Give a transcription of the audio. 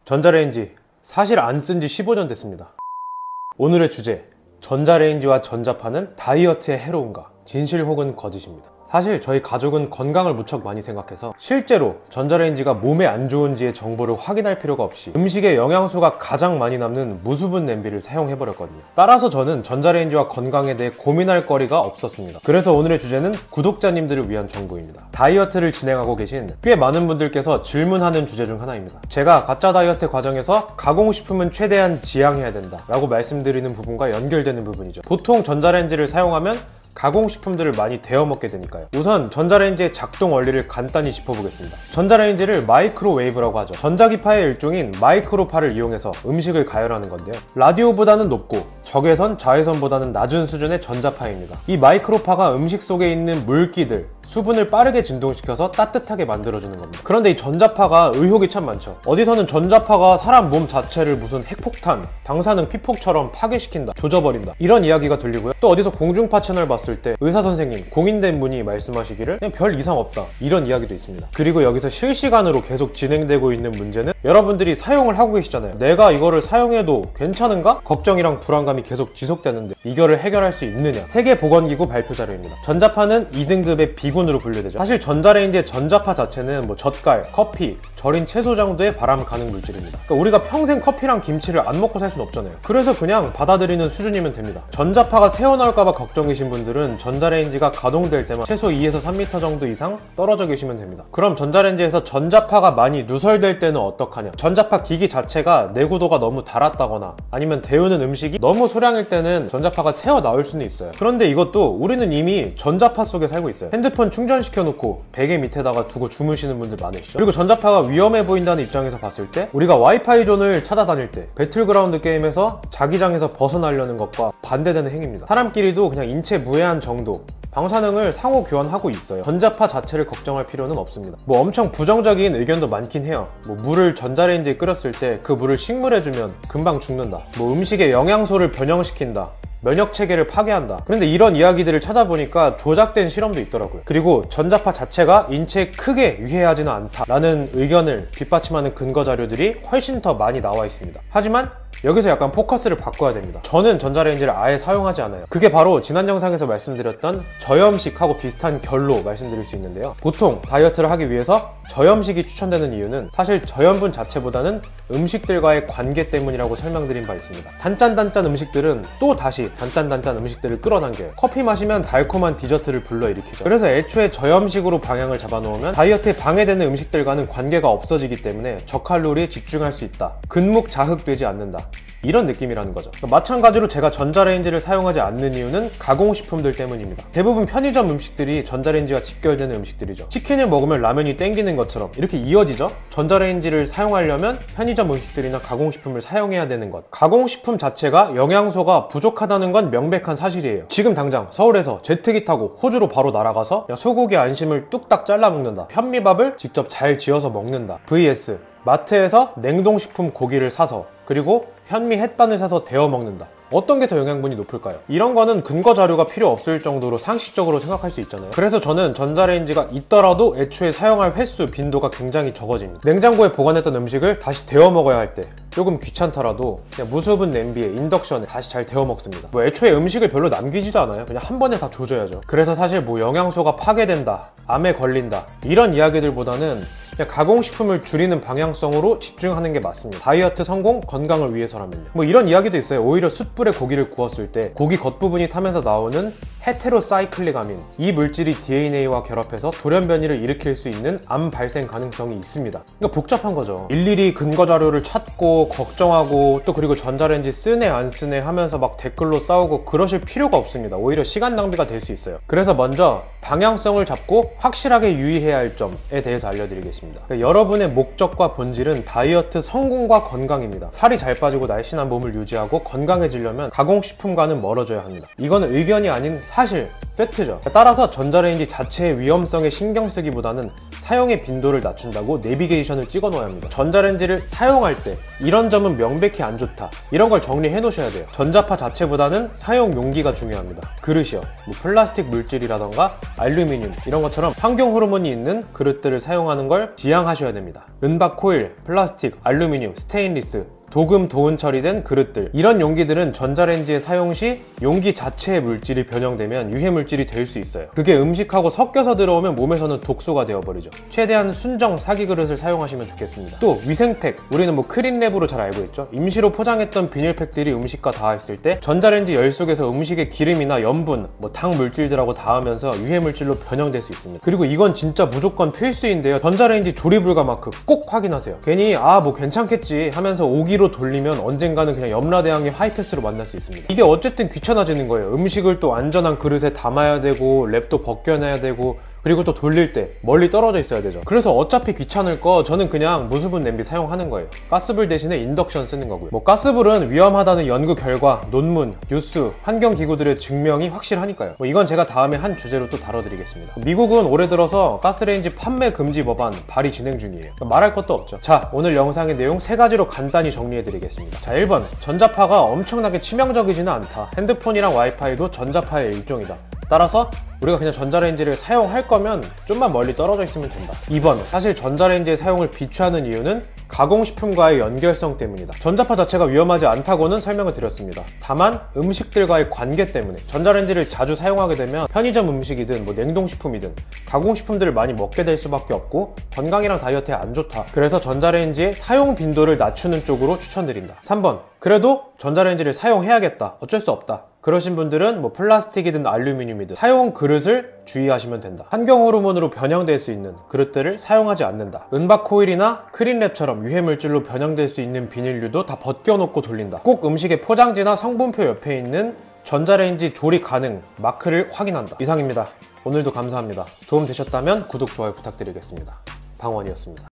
전자레인지 사실 안 쓴 지 15년 됐습니다. 오늘의 주제, 전자레인지와 전자파는 다이어트에 해로운가? 진실 혹은 거짓입니다. 사실 저희 가족은 건강을 무척 많이 생각해서 실제로 전자레인지가 몸에 안 좋은지의 정보를 확인할 필요가 없이 음식에 영양소가 가장 많이 남는 무수분 냄비를 사용해버렸거든요. 따라서 저는 전자레인지와 건강에 대해 고민할 거리가 없었습니다. 그래서 오늘의 주제는 구독자님들을 위한 정보입니다. 다이어트를 진행하고 계신 꽤 많은 분들께서 질문하는 주제 중 하나입니다. 제가 가짜 다이어트 과정에서 가공식품은 최대한 지양해야 된다 라고 말씀드리는 부분과 연결되는 부분이죠. 보통 전자레인지를 사용하면 가공식품들을 많이 데워 먹게 되니까요. 우선 전자레인지의 작동 원리를 간단히 짚어보겠습니다. 전자레인지를 마이크로웨이브라고 하죠. 전자기파의 일종인 마이크로파를 이용해서 음식을 가열하는 건데요. 라디오보다는 높고 적외선, 자외선보다는 낮은 수준의 전자파입니다. 이 마이크로파가 음식 속에 있는 물기들, 수분을 빠르게 진동시켜서 따뜻하게 만들어주는 겁니다. 그런데 이 전자파가 의혹이 참 많죠. 어디서는 전자파가 사람 몸 자체를 무슨 핵폭탄, 방사능 피폭처럼 파괴시킨다, 조져버린다 이런 이야기가 들리고요. 또 어디서 공중파 채널 봤을 때 의사선생님, 공인된 분이 말씀하시기를 그냥 별 이상 없다 이런 이야기도 있습니다. 그리고 여기서 실시간으로 계속 진행되고 있는 문제는 여러분들이 사용을 하고 계시잖아요. 내가 이거를 사용해도 괜찮은가? 걱정이랑 불안감이 계속 지속되는데 이거를 해결할 수 있느냐? 세계보건기구 발표 자료입니다. 전자파는 2등급의 비군으로 분류되죠. 사실 전자레인지의 전자파 자체는 젓갈, 커피, 절인 채소 정도의 발암 가능 물질입니다. 그러니까 우리가 평생 커피랑 김치를 안 먹고 살 수는 없잖아요. 그래서 그냥 받아들이는 수준이면 됩니다. 전자파가 새어나올까봐 걱정이신 분들은 전자레인지가 가동될 때만 최소 2에서 3m 정도 이상 떨어져 계시면 됩니다. 그럼 전자레인지에서 전자파가 많이 누설될 때는 어떡하냐? 전자파 기기 자체가 내구도가 너무 닳았다거나 아니면 데우는 음식이 너무 소량일 때는 전자파가 새어나올 수는 있어요. 그런데 이것도 우리는 이미 전자파 속에 살고 있어요. 핸드폰 충전시켜 놓고 베개 밑에다가 두고 주무시는 분들 많으시죠. 그리고 전자파가 위험해 보인다는 입장에서 봤을 때 우리가 와이파이 존을 찾아다닐 때 배틀그라운드 게임에서 자기장에서 벗어나려는 것과 반대되는 행위입니다. 사람끼리도 그냥 인체 무해한 정도 방사능을 상호 교환하고 있어요. 전자파 자체를 걱정할 필요는 없습니다. 엄청 부정적인 의견도 많긴 해요. 물을 전자레인지에 끓였을 때 그 물을 식물에 주면 금방 죽는다. 음식에 영양소를 변형시킨다. 면역체계를 파괴한다. 그런데 이런 이야기들을 찾아보니까 조작된 실험도 있더라고요. 그리고 전자파 자체가 인체에 크게 유해하지는 않다라는 의견을 뒷받침하는 근거 자료들이 훨씬 더 많이 나와 있습니다. 하지만 여기서 약간 포커스를 바꿔야 됩니다. 저는 전자레인지를 아예 사용하지 않아요. 그게 바로 지난 영상에서 말씀드렸던 저염식하고 비슷한 결로 말씀드릴 수 있는데요. 보통 다이어트를 하기 위해서 저염식이 추천되는 이유는 사실 저염분 자체보다는 음식들과의 관계 때문이라고 설명드린 바 있습니다. 단짠단짠 음식들은 또 다시 단짠단짠 음식들을 끌어당겨요. 커피 마시면 달콤한 디저트를 불러일으키죠. 그래서 애초에 저염식으로 방향을 잡아놓으면 다이어트에 방해되는 음식들과는 관계가 없어지기 때문에 저칼로리에 집중할 수 있다. 근묵자흑되지 않는다. 이런 느낌이라는 거죠. 마찬가지로 제가 전자레인지를 사용하지 않는 이유는 가공식품들 때문입니다. 대부분 편의점 음식들이 전자레인지와 직결되는 음식들이죠. 치킨을 먹으면 라면이 땡기는 것처럼 이렇게 이어지죠. 전자레인지를 사용하려면 편의점 음식들이나 가공식품을 사용해야 되는 것. 가공식품 자체가 영양소가 부족하다는 건 명백한 사실이에요. 지금 당장 서울에서 제트기 타고 호주로 바로 날아가서 소고기 안심을 뚝딱 잘라 먹는다. 현미밥을 직접 잘 지어서 먹는다. vs 마트에서 냉동식품 고기를 사서 그리고 현미 햇반을 사서 데워 먹는다. 어떤 게 더 영양분이 높을까요? 이런 거는 근거 자료가 필요 없을 정도로 상식적으로 생각할 수 있잖아요. 그래서 저는 전자레인지가 있더라도 애초에 사용할 횟수, 빈도가 굉장히 적어집니다. 냉장고에 보관했던 음식을 다시 데워 먹어야 할 때 조금 귀찮더라도 그냥 무수분 냄비에 인덕션에 다시 잘 데워 먹습니다. 애초에 음식을 별로 남기지도 않아요. 그냥 한 번에 다 조져야죠. 그래서 사실 영양소가 파괴된다, 암에 걸린다 이런 이야기들보다는 그냥 가공식품을 줄이는 방향성으로 집중하는 게 맞습니다. 다이어트 성공, 건강을 위해서라면요. 이런 이야기도 있어요. 오히려 숯불에 고기를 구웠을 때 고기 겉부분이 타면서 나오는 헤테로사이클릭아민, 이 물질이 DNA와 결합해서 돌연변이를 일으킬 수 있는 암 발생 가능성이 있습니다. 그러니까 복잡한 거죠. 일일이 근거 자료를 찾고 걱정하고 또 그리고 전자레인지 쓰네 안 쓰네 하면서 댓글로 싸우고 그러실 필요가 없습니다. 오히려 시간 낭비가 될 수 있어요. 그래서 먼저 방향성을 잡고 확실하게 유의해야 할 점에 대해서 알려드리겠습니다. 그러니까 여러분의 목적과 본질은 다이어트 성공과 건강입니다. 살이 잘 빠지고 날씬한 몸을 유지하고 건강해지려면 가공식품과는 멀어져야 합니다. 이건 의견이 아닌 사실, 팩트죠. 따라서 전자레인지 자체의 위험성에 신경 쓰기보다는 사용의 빈도를 낮춘다고 내비게이션을 찍어 놓아야 합니다. 전자레인지를 사용할 때 이런 점은 명백히 안 좋다, 이런 걸 정리해 놓으셔야 돼요. 전자파 자체보다는 사용 용기가 중요합니다. 그릇이요, 뭐 플라스틱 물질이라던가 알루미늄 이런 것처럼 환경 호르몬이 있는 그릇들을 사용하는 걸 지양하셔야 됩니다. 은박 코일, 플라스틱, 알루미늄, 스테인리스, 도금, 도운 처리된 그릇들, 이런 용기들은 전자레인지에 사용 시 용기 자체의 물질이 변형되면 유해 물질이 될 수 있어요. 그게 음식하고 섞여서 들어오면 몸에서는 독소가 되어버리죠. 최대한 순정 사기 그릇을 사용하시면 좋겠습니다. 또 위생팩, 우리는 뭐 크린랩으로 잘 알고 있죠. 임시로 포장했던 비닐팩들이 음식과 닿았을 때 전자레인지 열 속에서 음식의 기름이나 염분, 뭐 당 물질들하고 닿으면서 유해 물질로 변형될 수 있습니다. 그리고 이건 진짜 무조건 필수인데요. 전자레인지 조리불가 마크 꼭 확인하세요. 괜히 뭐 괜찮겠지 하면서 5기로 돌리면 언젠가는 그냥 염라대왕의 하이패스로 만날 수 있습니다. 이게 어쨌든 귀찮아지는 거예요. 음식을 또 안전한 그릇에 담아야 되고 랩도 벗겨내야 되고, 그리고 또 돌릴 때 멀리 떨어져 있어야 되죠. 그래서 어차피 귀찮을 거 저는 그냥 무수분 냄비 사용하는 거예요. 가스불 대신에 인덕션 쓰는 거고요. 뭐 가스불은 위험하다는 연구 결과, 논문, 뉴스, 환경기구들의 증명이 확실하니까요. 뭐 이건 제가 다음에 한 주제로 또 다뤄드리겠습니다. 미국은 올해 들어서 가스레인지 판매 금지 법안 발의 진행 중이에요. 말할 것도 없죠. 자, 오늘 영상의 내용 3가지로 간단히 정리해드리겠습니다. 자, 1번, 전자파가 엄청나게 치명적이지는 않다. 핸드폰이랑 와이파이도 전자파의 일종이다. 따라서 우리가 그냥 전자레인지를 사용할 거면 좀만 멀리 떨어져 있으면 된다. 2번, 사실 전자레인지의 사용을 비추하는 이유는 가공식품과의 연결성 때문이다. 전자파 자체가 위험하지 않다고는 설명을 드렸습니다. 다만 음식들과의 관계 때문에 전자레인지를 자주 사용하게 되면 편의점 음식이든 뭐 냉동식품이든 가공식품들을 많이 먹게 될 수밖에 없고 건강이랑 다이어트에 안 좋다. 그래서 전자레인지의 사용 빈도를 낮추는 쪽으로 추천드린다. 3번, 그래도 전자레인지를 사용해야겠다, 어쩔 수 없다, 그러신 분들은 뭐 플라스틱이든 알루미늄이든 사용 그릇을 주의하시면 된다. 환경 호르몬으로 변형될 수 있는 그릇들을 사용하지 않는다. 은박 코일이나 크린랩처럼 유해물질로 변형될 수 있는 비닐류도 다 벗겨놓고 돌린다. 꼭 음식의 포장지나 성분표 옆에 있는 전자레인지 조리 가능 마크를 확인한다. 이상입니다. 오늘도 감사합니다. 도움 되셨다면 구독, 좋아요 부탁드리겠습니다. 방원이었습니다.